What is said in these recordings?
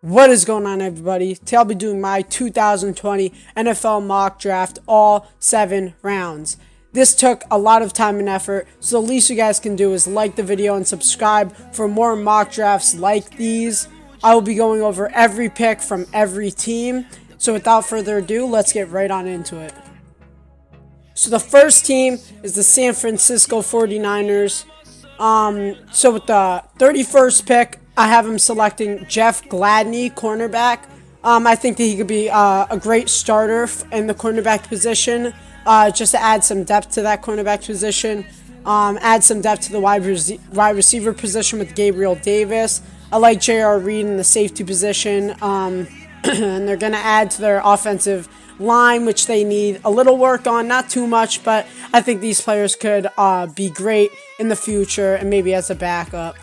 What is going on, everybody? Today I'll be doing my 2020 NFL mock draft, all 7 rounds. This took a lot of time and effort, so the least you guys can do is like the video and subscribe for more mock drafts like these. I will be going over every pick from every team, so without further ado, let's get right on into it. So the first team is the San Francisco 49ers. So with the 31st pick, I have him selecting Jeff Gladney, cornerback. I think that he could be a great starter in the cornerback position, just to add some depth to that cornerback position. Add some depth to the wide receiver position with Gabriel Davis. I like J.R. Reed in the safety position, and they're going to add to their offensive line, which they need a little work on, not too much, but I think these players could be great in the future and maybe as a backup.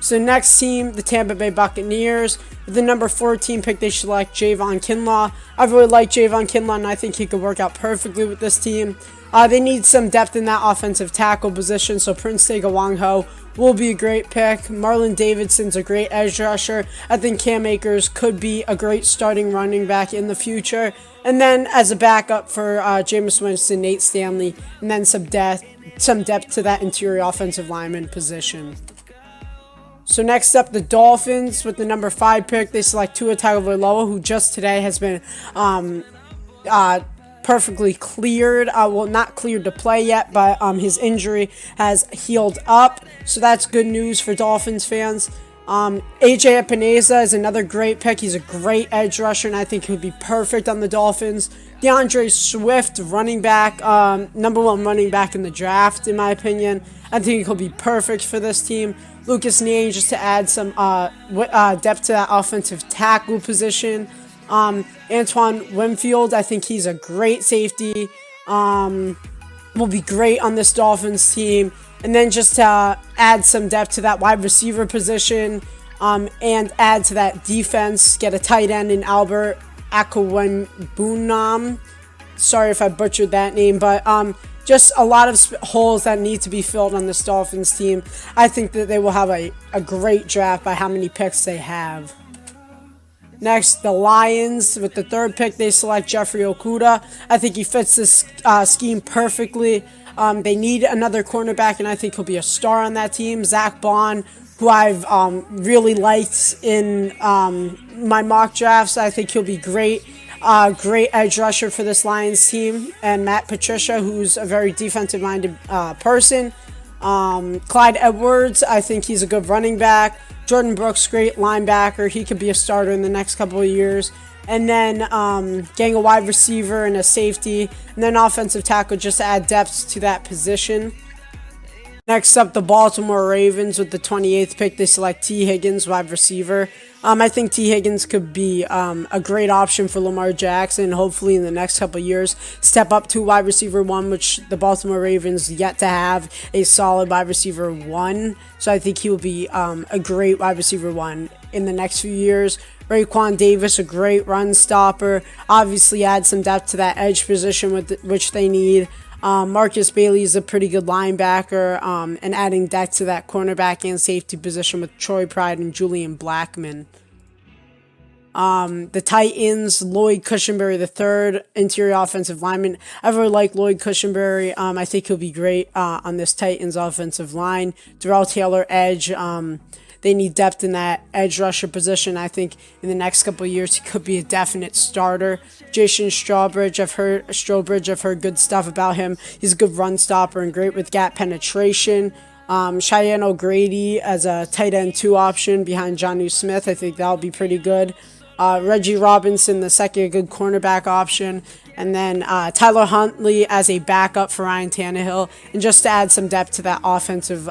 So next team, the Tampa Bay Buccaneers. With the number 14 pick, they select Javon Kinlaw. I really like Javon Kinlaw, and I think he could work out perfectly with this team. They need some depth in that offensive tackle position, so Tega Wanogho will be a great pick. Marlon Davidson's a great edge rusher. I think Akers could be a great starting running back in the future. And then as a backup for Jameis Winston, Nate Stanley, and then some depth to that interior offensive lineman position. So next up, the Dolphins with the number 5 pick. They select Tua Tagovailoa, who just today has been perfectly cleared. Well, not cleared to play yet, but his injury has healed up. So that's good news for Dolphins fans. AJ Epineza is another great pick. He's a great edge rusher, and I think he would be perfect on the Dolphins. DeAndre Swift, running back, number 1 running back in the draft, in my opinion. I think he'll be perfect for this team. Lucas Niang, just to add some depth to that offensive tackle position. Antoine Winfield, I think he's a great safety. Will be great on this Dolphins team. And then just to add some depth to that wide receiver position, and add to that defense, get a tight end in Albert Okwuegbunam. Sorry if I butchered that name, but just a lot of holes that need to be filled on this Dolphins team. I think that they will have a great draft by how many picks they have. Next, the Lions. With the 3rd pick, they select Jeffrey Okudah. I think he fits this scheme perfectly. They need another cornerback, and I think he'll be a star on that team. Baun, who I've really liked in my mock drafts. I think he'll be great. Great edge rusher for this Lions team. And Matt Patricia, who's a very defensive-minded person. Clyde Edwards, I think he's a good running back. Jordyn Brooks, great linebacker. He could be a starter in the next couple of years. And then getting a wide receiver and a safety. And then offensive tackle just to add depth to that position. Next up, the Baltimore Ravens with the 28th pick. They select T. Higgins, wide receiver. I think T. Higgins could be a great option for Lamar Jackson. Hopefully, in the next couple of years, step up to wide receiver 1, which the Baltimore Ravens yet to have a solid wide receiver 1. So I think he will be a great wide receiver 1 in the next few years. Raekwon Davis, a great run stopper. Obviously, add some depth to that edge position which they need. Markus Bailey is a pretty good linebacker, and adding depth to that cornerback and safety position with Troy Pride and Julian Blackman. The Titans, Lloyd Cushenberry III, interior offensive lineman. I really like Lloyd Cushenberry. I think he'll be great on this Titans offensive line. Darrell Taylor, edge. They need depth in that edge rusher position. I think in the next couple of years, he could be a definite starter. Jason Strawbridge, I've heard good stuff about him. He's a good run stopper and great with gap penetration. Cheyenne O'Grady as a tight end 2 option behind Jonnu Smith. I think that'll be pretty good. Reggie Robinson, the second, a good cornerback option. And then Tyler Huntley as a backup for Ryan Tannehill. And just to add some depth to that offensive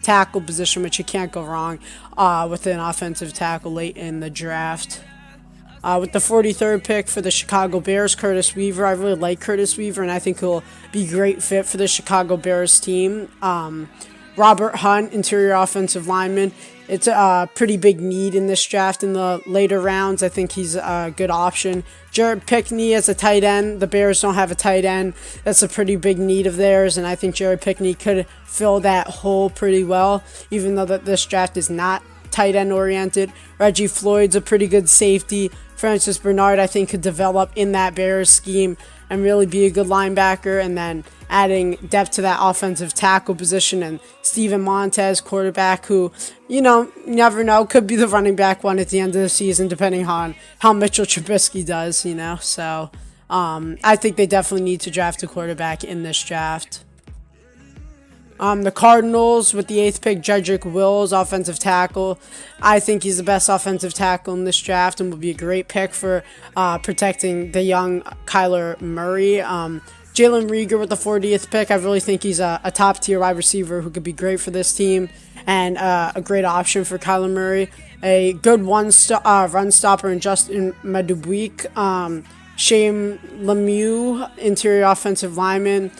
tackle position, which you can't go wrong with an offensive tackle late in the draft. With the 43rd pick for the Chicago Bears, Curtis Weaver. I really like Curtis Weaver, and I think he'll be a great fit for the Chicago Bears team. Robert Hunt, interior offensive lineman. It's a pretty big need in this draft in the later rounds. I think he's a good option. Jared Pickney as a tight end. The Bears don't have a tight end. That's a pretty big need of theirs, and I think Jared Pickney could fill that hole pretty well, even though that this draft is not tight end oriented. Reggie Floyd's a pretty good safety. Francis Bernard, I think, could develop in that Bears scheme and really be a good linebacker. And then adding depth to that offensive tackle position, and Steven Montez, quarterback, who, you know, never know, could be the running back one at the end of the season, depending on how Mitchell Trubisky does, you know. So I think they definitely need to draft a quarterback in this draft. The Cardinals with the 8th pick, Jedrick Wills, offensive tackle. I think he's the best offensive tackle in this draft and will be a great pick for protecting the young Kyler Murray. Jalen Reagor with the 40th pick. I really think he's a top-tier wide receiver who could be great for this team and a great option for Kyler Murray. A good run stopper in Justin Madubuike. Shane Lemieux, interior offensive lineman.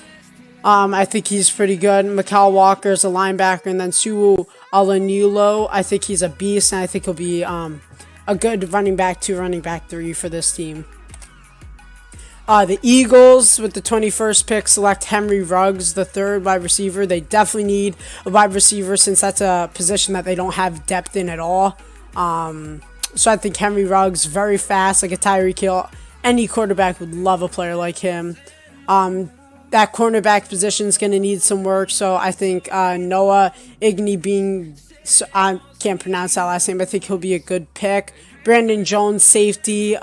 I think he's pretty good. Mykal Walker is a linebacker, and then Su'u Alanilo. I think he's a beast, and I think he'll be a good running back 2, running back 3 for this team. The Eagles with the 21st pick select Henry Ruggs, the 3rd wide receiver. They definitely need a wide receiver since that's a position that they don't have depth in at all. So I think Henry Ruggs, very fast, like a Tyreek Hill. Any quarterback would love a player like him. That cornerback position is going to need some work, so I think Noah Igby, I can't pronounce that last name, but I think he'll be a good pick. Brandon Jones, safety,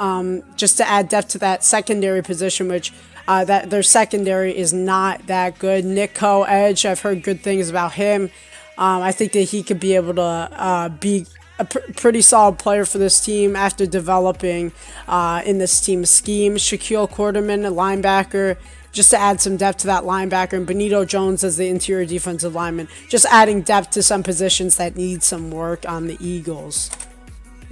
just to add depth to that secondary position, which that their secondary is not that good. Nick Coe, edge, I've heard good things about him. I think that he could be able to be a pretty solid player for this team after developing in this team scheme. Shaquille Quarterman, a linebacker, just to add some depth to that linebacker, and Benito Jones as the interior defensive lineman, just adding depth to some positions that need some work on the Eagles.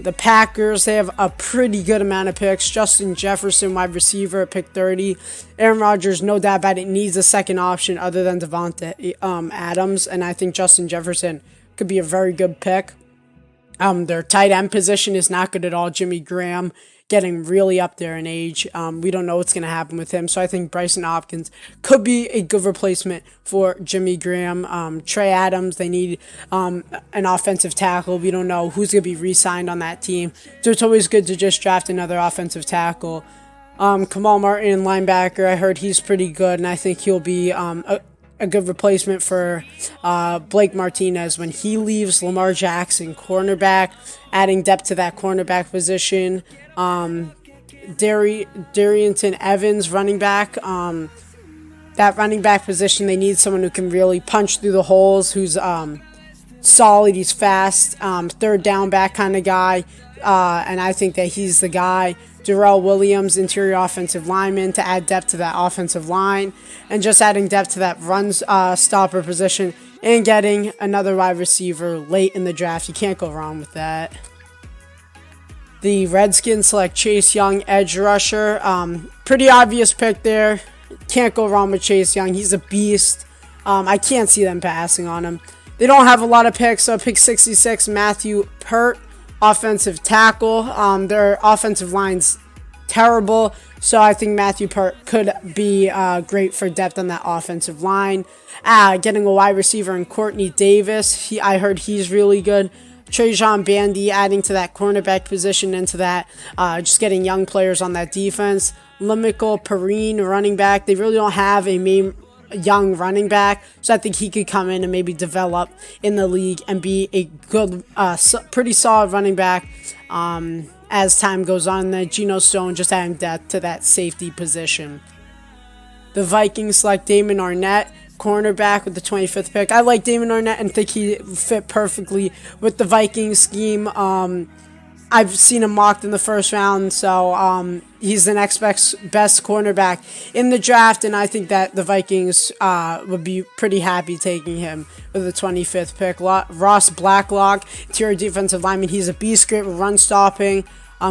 The Packers, they have a pretty good amount of picks. Justin Jefferson, wide receiver at pick 30. Aaron Rodgers, no doubt about it, needs a second option other than Devontae Adams, and I think Justin Jefferson could be a very good pick. Their tight end position is not good at all. Jimmy Graham getting really up there in age. We don't know what's going to happen with him. So I think Bryson Hopkins could be a good replacement for Jimmy Graham. Trey Adams, they need an offensive tackle. We don't know who's going to be re-signed on that team. So it's always good to just draft another offensive tackle. Kamal Martin, linebacker, I heard he's pretty good, and I think he'll be a good replacement for Blake Martinez when he leaves. Lamar Jackson, cornerback, adding depth to that cornerback position. Darrynton Evans, running back. That running back position, they need someone who can really punch through the holes, who's solid, he's fast, third down back kind of guy, and I think that he's the guy. Darrell Williams, interior offensive lineman, to add depth to that offensive line, and just adding depth to that run stopper position, and getting another wide receiver late in the draft. You can't go wrong with that. The Redskins select Chase Young, edge rusher. Pretty obvious pick there. Can't go wrong with Chase Young. He's a beast. I can't see them passing on him. They don't have a lot of picks, so pick 66, Matthew Pert, offensive tackle. Their offensive line's terrible, so I think Matthew Pert could be great for depth on that offensive line. Getting a wide receiver in Courtney Davis. I heard he's really good. Trajan Bandy, adding to that cornerback position, into that, just getting young players on that defense. Lamical Perrine, running back. They really don't have a main young running back, so I think he could come in and maybe develop in the league and be a good, pretty solid running back as time goes on. Then Geno Stone, just adding depth to that safety position. The Vikings select Damon Arnett, cornerback, with the 25th pick. I like Damon Arnett and think he fit perfectly with the Vikings scheme. I've seen him mocked in the first round, so he's the next best cornerback in the draft, and I think that the Vikings would be pretty happy taking him with the 25th pick. Ross Blacklock, interior defensive lineman. He's a beast, great with run stopping,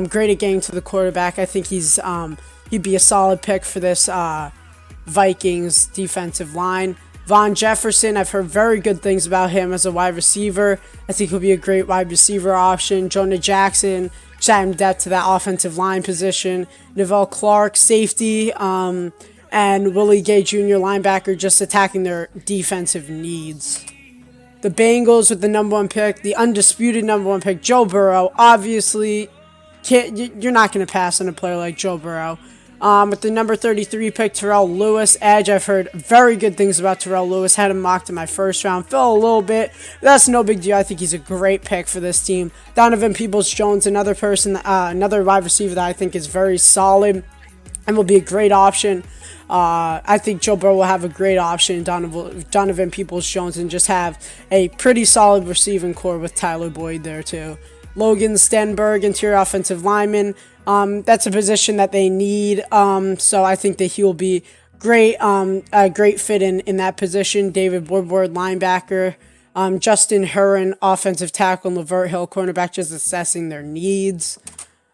great at getting to the quarterback. I think he'd be a solid pick for this Vikings defensive line. Von Jefferson, I've heard very good things about him as a wide receiver. I think he'll be a great wide receiver option. Jonah Jackson, just adding depth to that offensive line position. Neville Clark, safety, and Willie Gay Jr., linebacker, just attacking their defensive needs. the Bengals with the #1 pick, the undisputed #1 pick, Joe Burrow. Obviously, you're not going to pass on a player like Joe Burrow. With the number 33 pick, Terrell Lewis, edge. I've heard very good things about Terrell Lewis. Had him mocked in my first round. Fell a little bit. That's no big deal. I think he's a great pick for this team. Donovan Peoples-Jones, another wide receiver that I think is very solid and will be a great option. I think Joe Burrow will have a great option, Donovan Peoples-Jones, and just have a pretty solid receiving core with Tyler Boyd there too. Logan Stenberg, interior offensive lineman. That's a position that they need. So I think that he will be great, a great fit in that position. David Woodward, linebacker. Justin Herron, offensive tackle, and Lavert Hill, cornerback, just assessing their needs.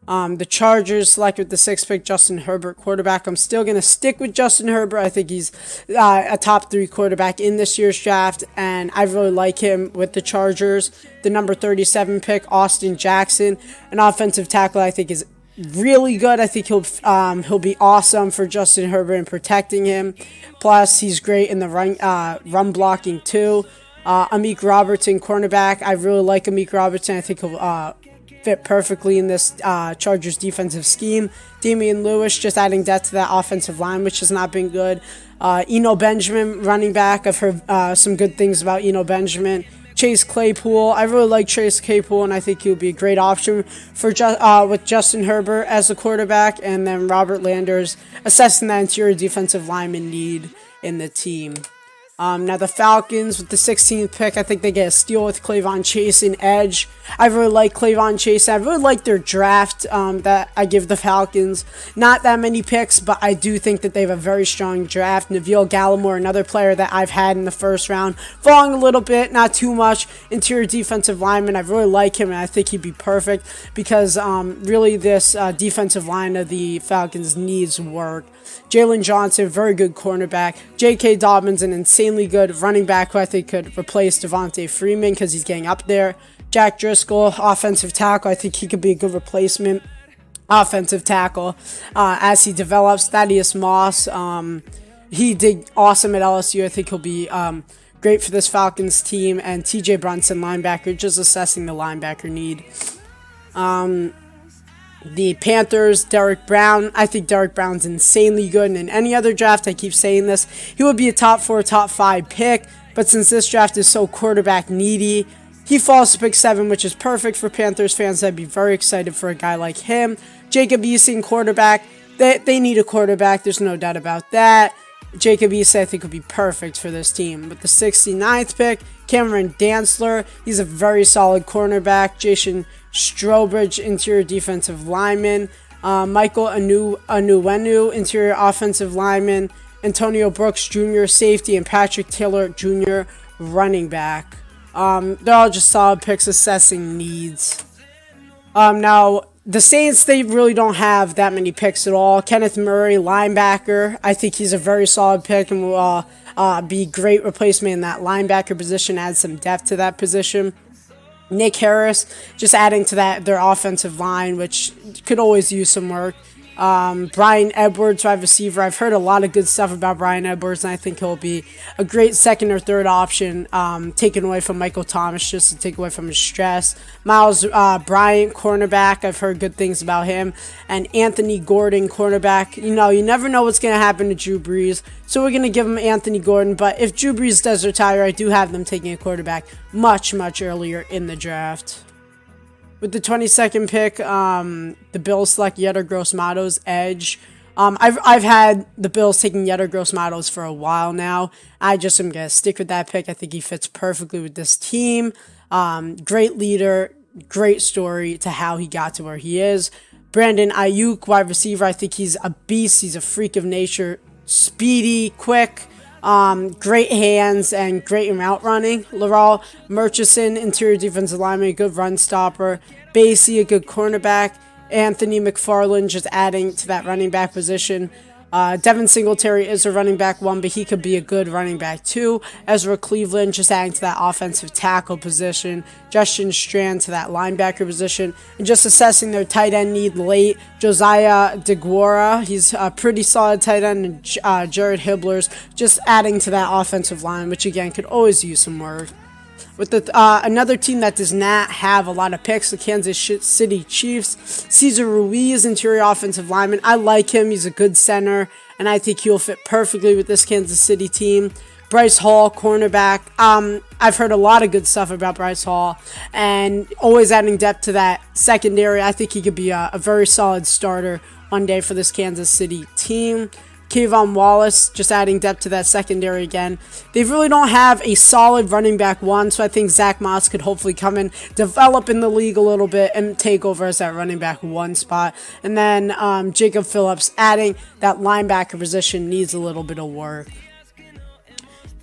The Chargers selected with the 6th pick, Justin Herbert, quarterback. I'm still going to stick with Justin Herbert. I think he's a top 3 quarterback in this year's draft, and I really like him with the Chargers. The number 37 pick, Austin Jackson, an offensive tackle I think is really good. I think he'll be awesome for Justin Herbert in protecting him. Plus, he's great in the run blocking too. Amik Robertson, cornerback. I really like Amik Robertson. I think he'll fit perfectly in this Chargers defensive scheme. Damian Lewis, just adding depth to that offensive line, which has not been good. Eno Benjamin, running back. I've heard some good things about Eno Benjamin. Chase Claypool. I really like Chase Claypool, and I think he would be a great option for with Justin Herbert as the quarterback. And then Robert Landers, assessing that interior defensive lineman need in the team. Now the Falcons with the 16th pick, I think they get a steal with Clavon Chase in edge. I really like Clavon Chase. I really like their draft that I give the Falcons. Not that many picks, but I do think that they have a very strong draft. Neville Gallimore, another player that I've had in the first round, falling a little bit, not too much. Interior defensive lineman, I really like him, and I think he'd be perfect because really this defensive line of the Falcons needs work. Jalen Johnson, very good cornerback. J.K. Dobbins, an insanely good running back who I think could replace Devontae Freeman because he's getting up there. Jack Driscoll, offensive tackle. I think he could be a good replacement offensive tackle as he develops. Thaddeus Moss, he did awesome at LSU. I think he'll be great for this Falcons team. And T.J. Brunson, linebacker, just assessing the linebacker need. The Panthers, Derek Brown. I think Derek Brown's insanely good, and in any other draft, I keep saying this, he would be a top 4, top 5 pick, but since this draft is so quarterback needy, he falls to pick 7, which is perfect for Panthers fans. I'd be very excited for a guy like him. Jacob Eason, quarterback. They need a quarterback, there's no doubt about that. Jacob Eason, I think, would be perfect for this team. With the 69th pick, Cameron Dantzler. He's a very solid cornerback. Jason Strobridge, interior defensive lineman. Michael Anuwenu, interior offensive lineman. Antonio Brooks Jr., safety. And Patrick Taylor Jr., running back. They're all just solid picks assessing needs. Now, the Saints, they really don't have that many picks at all. Kenneth Murray, linebacker. I think he's a very solid pick and will be a great replacement in that linebacker position, add some depth to that position. Nick Harris, just adding to their offensive line, which could always use some work. Brian Edwards, wide receiver. I've heard a lot of good stuff about Brian Edwards, and I think he'll be a great second or third option, taken away from Michael Thomas, just to take away from his stress. Miles Bryant, cornerback. I've heard good things about him. And Anthony Gordon, cornerback. You know, you never know what's going to happen to Drew Brees, so we're going to give him Anthony Gordon. But if Drew Brees does retire, I do have them taking a quarterback much, much earlier in the draft. With the 22nd pick, the Bills select Yetur Gross-Matos, edge. I've had the Bills taking Yetur Gross-Matos for a while now. I just am going to stick with that pick. I think he fits perfectly with this team. Great leader, great story to how he got to where he is. Brandon Ayuk, wide receiver. I think he's a beast. He's a freak of nature. Speedy, quick. Great hands and great route running. Laurel Murchison, interior defensive lineman, a good run stopper. Basie, a good cornerback. Anthony McFarland, just adding to that running back position. Devin Singletary is a running back 1, but he could be a good running back 2. Ezra Cleveland, just adding to that offensive tackle position. Justin Strand to that linebacker position. And just assessing their tight end need late. Josiah DeGuara, he's a pretty solid tight end. And Jared Hibblers, just adding to that offensive line, which again could always use some work. With the another team that does not have a lot of picks, the Kansas City Chiefs. Cesar Ruiz, interior offensive lineman. I like him. He's a good center, and I think he'll fit perfectly with this Kansas City team. Bryce Hall, cornerback. I've heard a lot of good stuff about Bryce Hall, and always adding depth to that secondary. I think he could be a very solid starter one day for this Kansas City team. Kayvon Wallace, just adding depth to that secondary again. They really don't have a solid running back one, so I think Zach Moss could hopefully come in, develop in the league a little bit, and take over as that running back one spot. And then Jacob Phillips, adding that linebacker position, needs a little bit of work.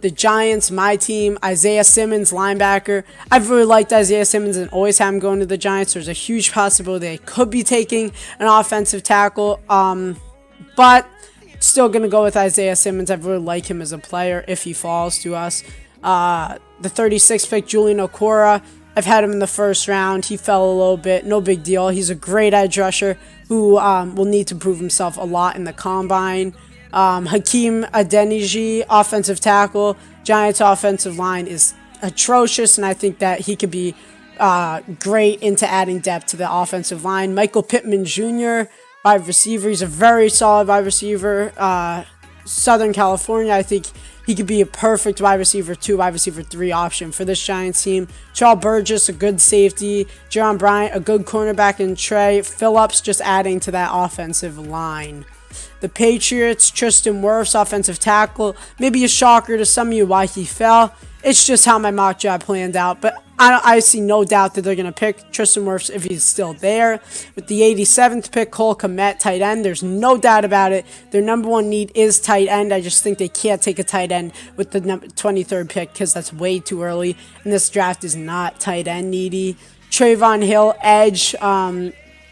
The Giants, my team, Isaiah Simmons, linebacker. I've really liked Isaiah Simmons and always have him going to the Giants. There's a huge possibility they could be taking an offensive tackle, but still going to go with Isaiah Simmons. I really like him as a player if he falls to us. The 36th pick, Julian Okudah. I've had him in the first round. He fell a little bit. No big deal. He's a great edge rusher who will need to prove himself a lot in the combine. Hakeem Adeniji, offensive tackle. Giants' offensive line is atrocious, and I think that he could be great into adding depth to the offensive line. Michael Pittman Jr., wide receiver. He's a very solid wide receiver. Southern California, I think he could be a perfect wide receiver 2, wide receiver 3 option for this Giants team. Charles Burgess, a good safety. Jaron Bryant, a good cornerback. And Trey Phillips, just adding to that offensive line. The Patriots, Tristan Wirfs, offensive tackle. Maybe a shocker to some of you why he fell. It's just how my mock draft planned out. But I see no doubt that they're going to pick Tristan Wirfs if he's still there. With the 87th pick, Cole Kmet, tight end. There's no doubt about it. Their number one need is tight end. I just think they can't take a tight end with the 23rd pick because that's way too early. And this draft is not tight end needy. Trayvon Hill, edge.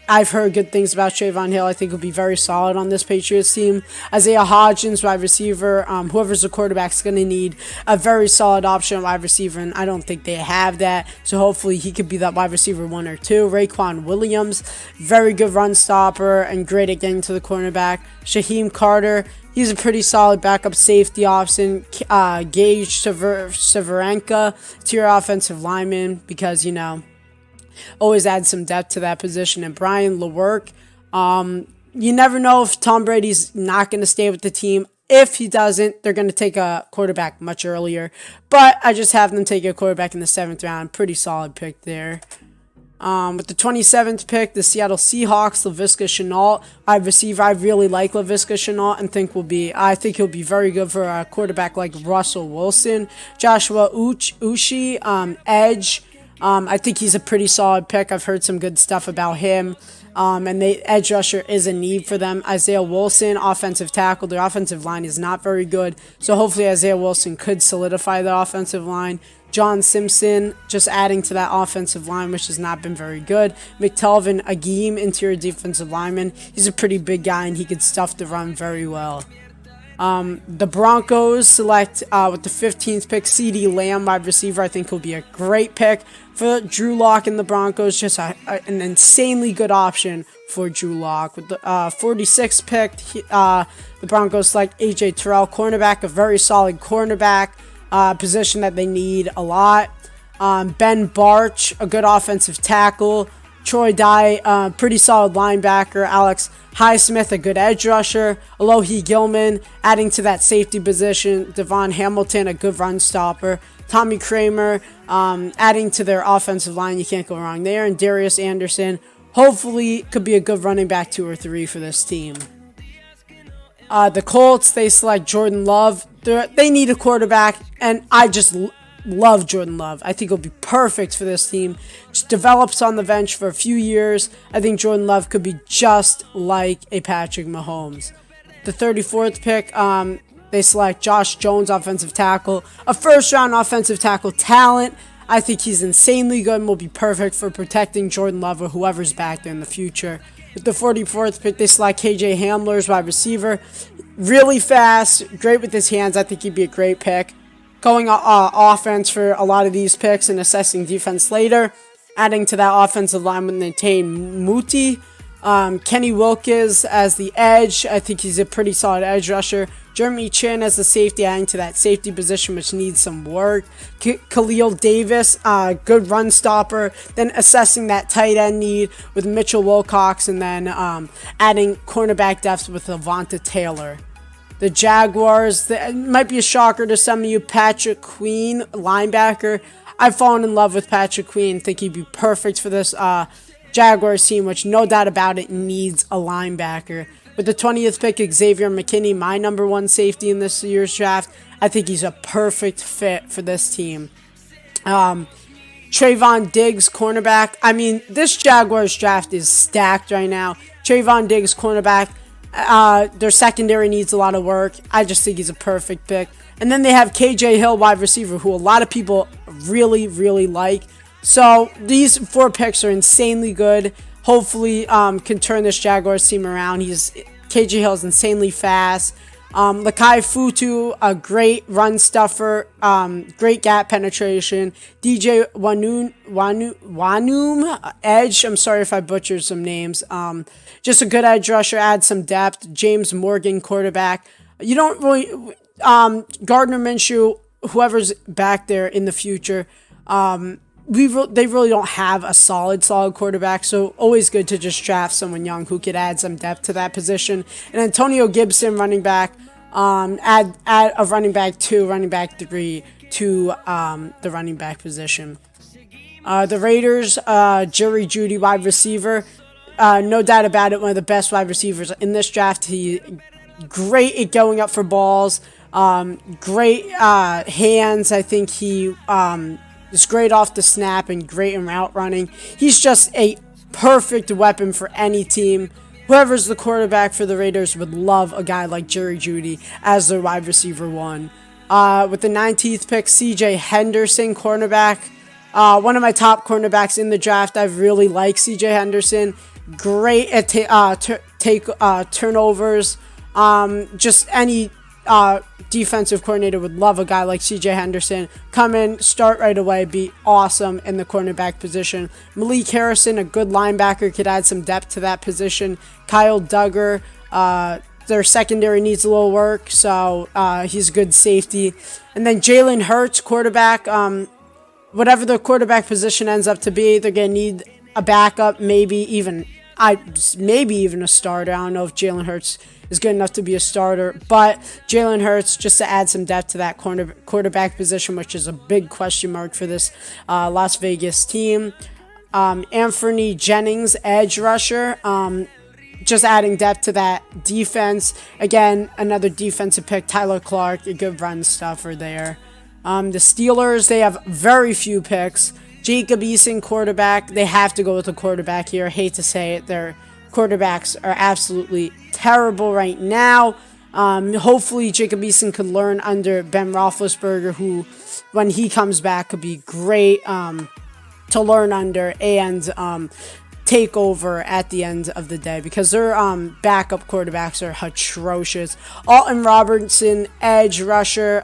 I've heard good things about Trayvon Hill. I think he'll be very solid on this Patriots team. Isaiah Hodgins, wide receiver. Whoever's the quarterback's going to need a very solid option at wide receiver, and I don't think they have that. So hopefully he could be that wide receiver 1 or 2. Raekwon Williams, very good run stopper and great at getting to the cornerback. Shaheem Carter, he's a pretty solid backup safety option. Gage Severenka, interior offensive lineman, because, always add some depth to that position. And Brian Lewerke, you never know if Tom Brady's not going to stay with the team. If he doesn't, they're going to take a quarterback much earlier. But I just have them take a quarterback in the 7th round. Pretty solid pick there. With the 27th pick, the Seattle Seahawks, Laviska Shenault, wide receiver. I really like Laviska Shenault and I think he'll be very good for a quarterback like Russell Wilson. Joshua Uche, edge. I think he's a pretty solid pick. I've heard some good stuff about him. And the edge rusher is a need for them. Isaiah Wilson, offensive tackle. Their offensive line is not very good. So hopefully Isaiah Wilson could solidify the offensive line. John Simpson, just adding to that offensive line, which has not been very good. McTelvin Agim, interior defensive lineman. He's a pretty big guy, and he could stuff the run very well. The Broncos select with the 15th pick CeeDee Lamb, wide receiver. I think he'll be a great pick for Drew Lock and the Broncos. Just an insanely good option for Drew Lock. With the 46th pick, the Broncos select AJ Terrell, cornerback, a very solid cornerback position that they need a lot. Ben Barch, a good offensive tackle. Troy Dye, pretty solid linebacker. Alex Highsmith, a good edge rusher. Alohi Gilman, adding to that safety position. Devon Hamilton, a good run stopper. Tommy Kramer, adding to their offensive line. You can't go wrong there. And Darius Anderson, hopefully, could be a good running back 2 or 3 for this team. The Colts, they select Jordan Love. They need a quarterback, and I just love Jordan Love. I think he'll be perfect for this team. Just develops on the bench for a few years. I think Jordan Love could be just like a Patrick Mahomes. The 34th pick, they select Josh Jones, offensive tackle. A first-round offensive tackle talent. I think he's insanely good and will be perfect for protecting Jordan Love or whoever's back there in the future. With the 44th pick, they select KJ Hamler's wide receiver. Really fast, great with his hands. I think he'd be a great pick. Going offense for a lot of these picks and assessing defense later. Adding to that offensive line with Natane Muti. Kenny Wilkes as the edge. I think he's a pretty solid edge rusher. Jeremy Chin as the safety, adding to that safety position, which needs some work. Khalil Davis, good run stopper. Then assessing that tight end need with Mitchell Wilcox, and then adding cornerback depth with Avonta Taylor. The Jaguars, it might be a shocker to some of you, Patrick Queen, linebacker. I've fallen in love with Patrick Queen. Think he'd be perfect for this Jaguars team, which no doubt about it needs a linebacker. With the 20th pick, Xavier McKinney, my number 1 safety in this year's draft. I think he's a perfect fit for this team. Trayvon Diggs, cornerback. I mean, this Jaguars draft is stacked right now. Trayvon Diggs, cornerback. Their secondary needs a lot of work. I just think he's a perfect pick. And then they have KJ Hill, wide receiver, who a lot of people really, really like. So these 4 picks are insanely good. Hopefully, can turn this Jaguars team around. KJ Hill is insanely fast. Lakai Futu, a great run stuffer, great gap penetration. DJ Wanum, edge. I'm sorry if I butchered some names. Just a good edge rusher, add some depth. James Morgan, quarterback. You don't really, Gardner Minshew, whoever's back there in the future, they really don't have a solid quarterback, so always good to just draft someone young who could add some depth to that position. And Antonio Gibson, running back, add a running back 2, running back 3 to the running back position. The Raiders, Jerry Jeudy, wide receiver, no doubt about it, one of the best wide receivers in this draft. He great at going up for balls, great hands. I think he is great off the snap and great in route running. He's just a perfect weapon for any team. Whoever's the quarterback for the Raiders would love a guy like Jerry Jeudy as their wide receiver 1. With the 19th pick, CJ Henderson, cornerback. One of my top cornerbacks in the draft. I really like CJ Henderson. Great at take turnovers. Just any defensive coordinator would love a guy like CJ Henderson. Come in, start right away, be awesome in the cornerback position. Malik Harrison, a good linebacker, could add some depth to that position. Kyle Duggar, their secondary needs a little work, so he's a good safety. And then Jalen Hurts, quarterback. Whatever the quarterback position ends up to be, they're going to need a backup, maybe even a starter. I don't know if Jalen Hurts is good enough to be a starter, but Jalen Hurts, just to add some depth to that quarterback position, which is a big question mark for this Las Vegas team. Anthony Jennings, edge rusher, just adding depth to that defense. Again, another defensive pick, Tyler Clark, a good run stuffer there. The Steelers, they have very few picks. Jacob Eason, quarterback. They have to go with a quarterback here. I hate to say it. Their quarterbacks are absolutely terrible right now. Hopefully, Jacob Eason could learn under Ben Roethlisberger, who, when he comes back, could be great to learn under and take over at the end of the day, because their backup quarterbacks are atrocious. Alton Robertson, edge rusher.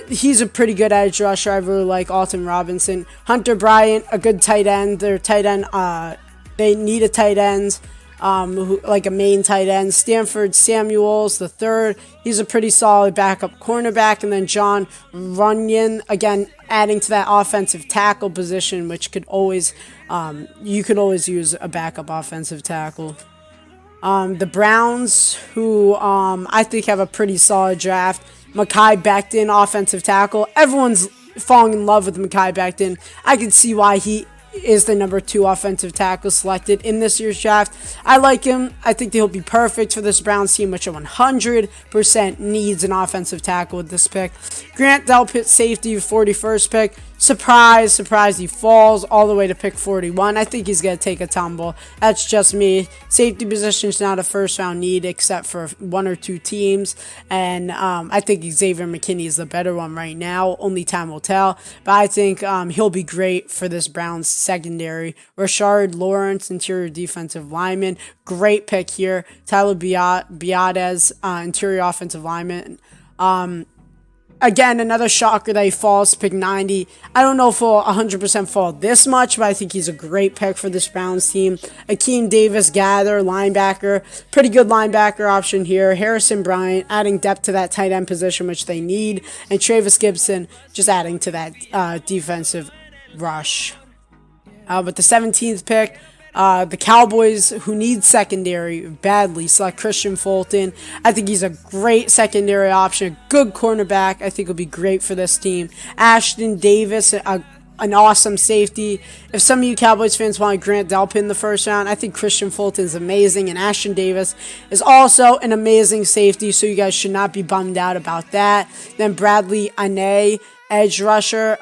He's a pretty good edge rusher. I really like Alton Robinson. Hunter Bryant, a good tight end. Their tight end, they need a tight end, like a main tight end. Stanford Samuels, the third. He's a pretty solid backup cornerback. And then John Runyon, again, adding to that offensive tackle position, which could always, you could always use a backup offensive tackle. The Browns, who I think have a pretty solid draft. Mekhi Becton, offensive tackle. Everyone's falling in love with Mekhi Becton. I can see why he is the number 2 offensive tackle selected in this year's draft. I like him. I think he'll be perfect for this Browns team, which 100% needs an offensive tackle with this pick. Grant Delpit, safety, 41st pick. Surprise, he falls all the way to pick 41. I think he's going to take a tumble. That's just me. Safety position is not a first-round need except for 1 or 2 teams. And I think Xavier McKinney is the better one right now. Only time will tell. But I think he'll be great for this Browns secondary. Rashard Lawrence, interior defensive lineman. Great pick here. Tyler Biadasz, interior offensive lineman. Again, another shocker that he falls to pick 90. I don't know if he'll 100% fall this much, but I think he's a great pick for this Browns team. Davis-Gaither, linebacker. Pretty good linebacker option here. Harrison Bryant, adding depth to that tight end position, which they need. And Travis Gibson, just adding to that defensive rush. With the 17th pick, the Cowboys, who need secondary badly, select Christian Fulton. I think he's a great secondary option, a good cornerback. I think he'll be great for this team. Ashton Davis, an awesome safety. If some of you Cowboys fans want Grant Delpit in the first round, I think Christian Fulton is amazing, and Ashton Davis is also an amazing safety, so you guys should not be bummed out about that. Then Bradley Ane, edge rusher.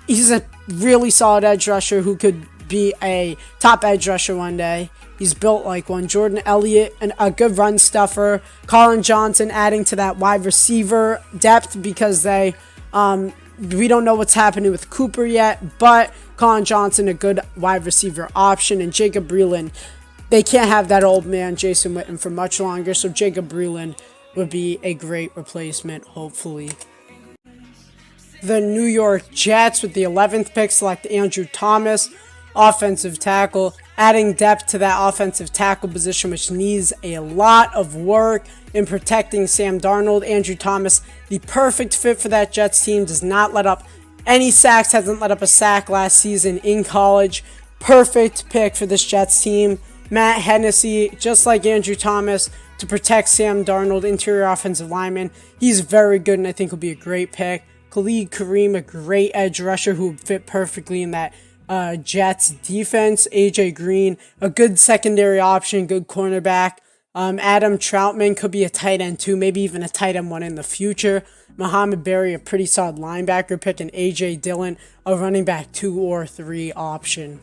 He's a really solid edge rusher who could be a top edge rusher one day. He's built like one. Jordan Elliott, a good run stuffer. Colin Johnson adding to that wide receiver depth because we don't know what's happening with Cooper yet, but Colin Johnson, a good wide receiver option. And Jacob Breeland, they can't have that old man Jason Witten for much longer, so Jacob Breeland would be a great replacement, hopefully. The New York Jets with the 11th pick select Andrew Thomas, offensive tackle, adding depth to that offensive tackle position, which needs a lot of work in protecting Sam Darnold. Andrew Thomas, the perfect fit for that Jets team, does not let up any sacks, hasn't let up a sack last season in college. Perfect pick for this Jets team. Matt Hennessy, just like Andrew Thomas, to protect Sam Darnold, interior offensive lineman. He's very good, and I think will be a great pick. Khalid Kareem, a great edge rusher who would fit perfectly in that Jets defense. AJ Green, a good secondary option, good cornerback. Adam Troutman could be a tight end too, maybe even a tight end one in the future. Muhammad Berry, a pretty solid linebacker pick, and AJ Dillon, a running back 2 or 3 option.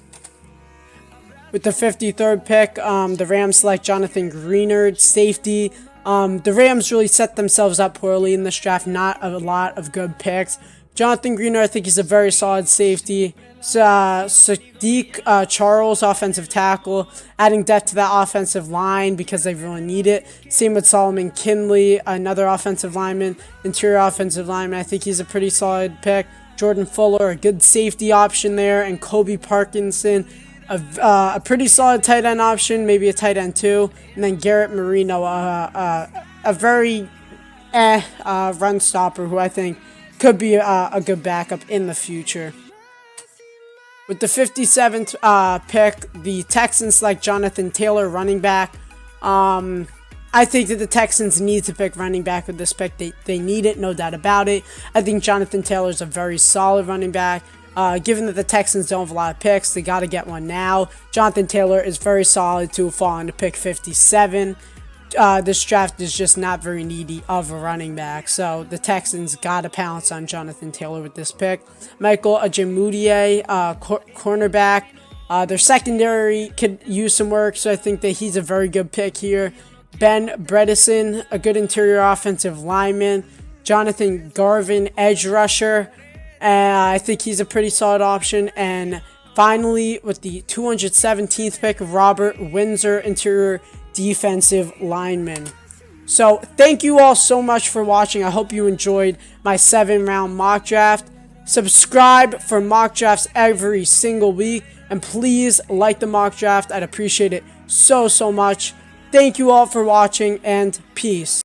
With the 53rd pick, the Rams select Jonathan Greenard, safety. The Rams really set themselves up poorly in this draft, not a lot of good picks. Jonathan Greenard, I think he's a very solid safety. Sadiq Charles, offensive tackle, adding depth to that offensive line because they really need it. Same with Solomon Kinley, another offensive lineman, interior offensive lineman. I think he's a pretty solid pick. Jordan Fuller, a good safety option there, and Kobe Parkinson, a pretty solid tight end option, maybe a tight end too. And then Garrett Marino, a very run stopper who I think could be a good backup in the future. With the 57th pick, the Texans select Jonathan Taylor, running back. I think that the Texans need to pick running back with this pick. They need it, no doubt about it. I think Jonathan Taylor is a very solid running back. Given that the Texans don't have a lot of picks, they got to get one now. Jonathan Taylor is very solid to fall into pick 57. This draft is just not very needy of a running back, so the Texans got to pounce on Jonathan Taylor with this pick. Michael Ajemudia, cornerback. Their secondary could use some work, so I think that he's a very good pick here. Ben Bredesen, a good interior offensive lineman. Jonathan Garvin, edge rusher. I think he's a pretty solid option. And finally, with the 217th pick, Robert Windsor, interior defensive lineman. So thank you all so much for watching. I hope you enjoyed my 7-round mock draft. Subscribe for mock drafts every single week, and please like the mock draft. I'd appreciate it so much. Thank you all for watching, and peace.